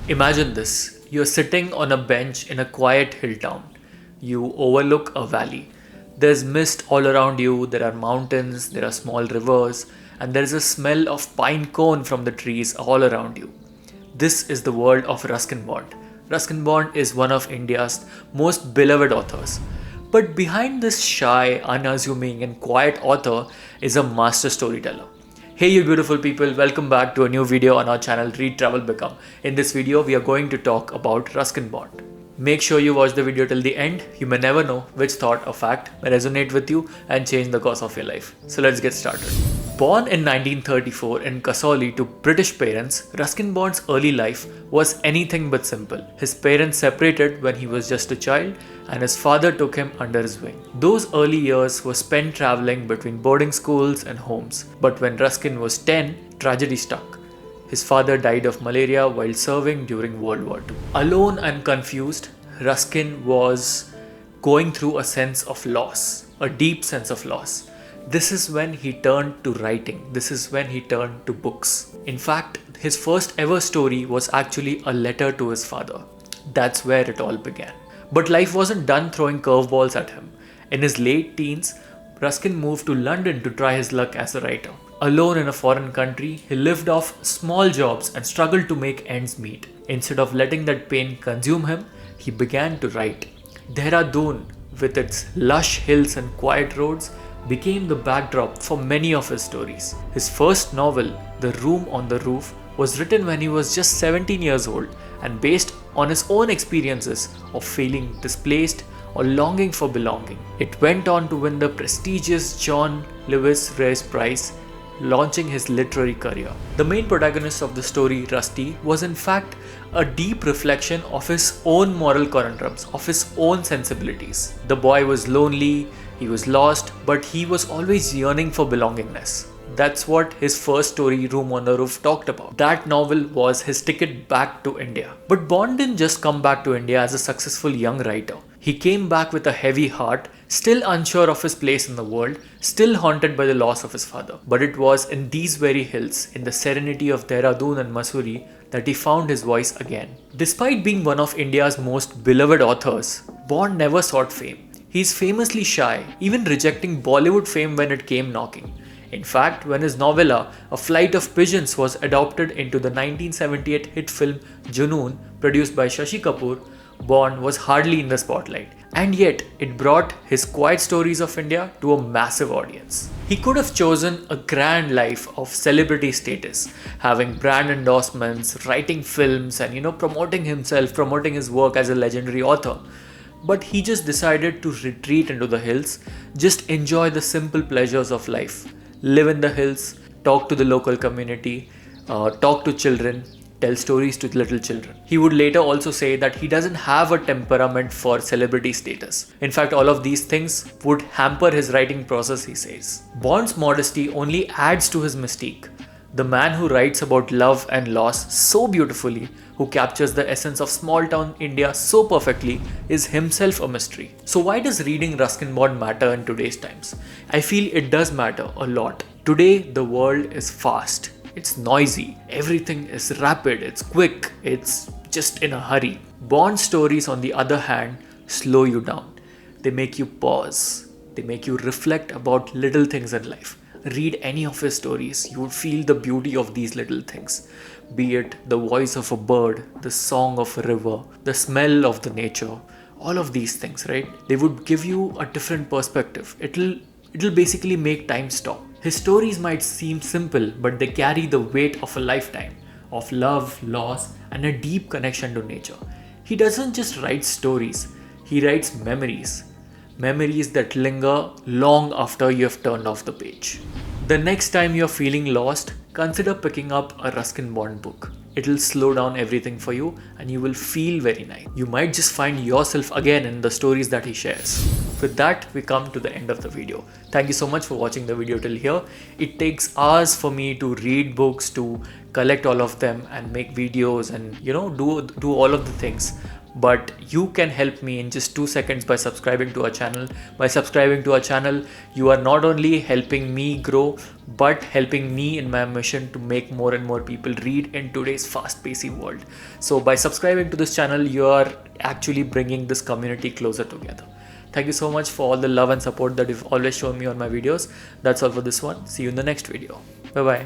Imagine this. You're sitting on a bench in a quiet hill town. You overlook a valley. There's mist all around you, there are mountains, there are small rivers, and there is a smell of pine cone from the trees all around you. This is the world of Ruskin Bond. Ruskin Bond is one of India's most beloved authors. But behind this shy, unassuming, and quiet author is a master storyteller. Hey you beautiful people, welcome back to a new video on our channel Read Travel Become. In this video we are going to talk about Ruskin Bond. Make sure you watch the video till the end. You may never know which thought or fact may resonate with you and change the course of your life. So let's get started. Born in 1934 in Kasauli to British parents, Ruskin Bond's early life was anything but simple. His parents separated when he was just a child and his father took him under his wing. Those early years were spent traveling between boarding schools and homes. But when Ruskin was 10, tragedy struck. His father died of malaria while serving during World War II. Alone and confused, Ruskin was going through a sense of loss, a deep sense of loss. This is when he turned to writing. This is when he turned to books. In fact, his first ever story was actually a letter to his father. That's where it all began. But life wasn't done throwing curveballs at him. In his late teens, Ruskin moved to London to try his luck as a writer. Alone in a foreign country, he lived off small jobs and struggled to make ends meet. Instead of letting that pain consume him, he began to write. Dehradun, with its lush hills and quiet roads, became the backdrop for many of his stories. His first novel, The Room on the Roof, was written when he was just 17 years old and based on his own experiences of feeling displaced or longing for belonging. It went on to win the prestigious John Lewis Rhys Prize, launching his literary career. The main protagonist of the story, Rusty, was in fact a deep reflection of his own moral conundrums, of his own sensibilities. The boy was lonely, he was lost, but he was always yearning for belongingness. That's what his first story, Room on the Roof, talked about. That novel was his ticket back to India. But Bond didn't just come back to India as a successful young writer. He came back with a heavy heart, still unsure of his place in the world, still haunted by the loss of his father. But it was in these very hills, in the serenity of Dehradun and Mussoorie, that he found his voice again. Despite being one of India's most beloved authors, Bond never sought fame. He is famously shy, even rejecting Bollywood fame when it came knocking. In fact, when his novella, A Flight of Pigeons, was adapted into the 1978 hit film Junoon, produced by Shashi Kapoor, Bond was hardly in the spotlight. And yet, it brought his quiet stories of India to a massive audience. He could have chosen a grand life of celebrity status, having brand endorsements, writing films, and promoting himself, promoting his work as a legendary author. But he just decided to retreat into the hills, just enjoy the simple pleasures of life. Live in the hills, talk to the local community, talk to children, tell stories to little children. He would later also say that he doesn't have a temperament for celebrity status. In fact, all of these things would hamper his writing process, he says. Bond's modesty only adds to his mystique. The man who writes about love and loss so beautifully, who captures the essence of small town India so perfectly, is himself a mystery. So why does reading Ruskin Bond matter in today's times? I feel it does matter a lot. Today, the world is fast. It's noisy. Everything is rapid. It's quick. It's just in a hurry. Bond stories, on the other hand, slow you down. They make you pause. They make you reflect about little things in life. Read any of his stories, you would feel the beauty of these little things. Be it the voice of a bird, the song of a river, the smell of the nature, all of these things, right? They would give you a different perspective. It'll basically make time stop. His stories might seem simple, but they carry the weight of a lifetime of love, loss, and a deep connection to nature. He doesn't just write stories, he writes memories. Memories that linger long after you have turned off the page. The next time you're feeling lost, consider picking up a Ruskin Bond book. It'll slow down everything for you and you will feel very nice. You might just find yourself again in the stories that he shares. With that, we come to the end of the video. Thank you so much for watching the video till here. It takes hours for me to read books, to collect all of them and make videos and do all of the things. but you can help me in just 2 seconds by subscribing to our channel. By subscribing to our channel, you are not only helping me grow, but helping me in my mission to make more and more people read in today's fast-paced world. So by subscribing to this channel, you are actually bringing this community closer together. Thank you so much for all the love and support that you've always shown me on my videos. That's all for this one. See you in the next video. Bye bye.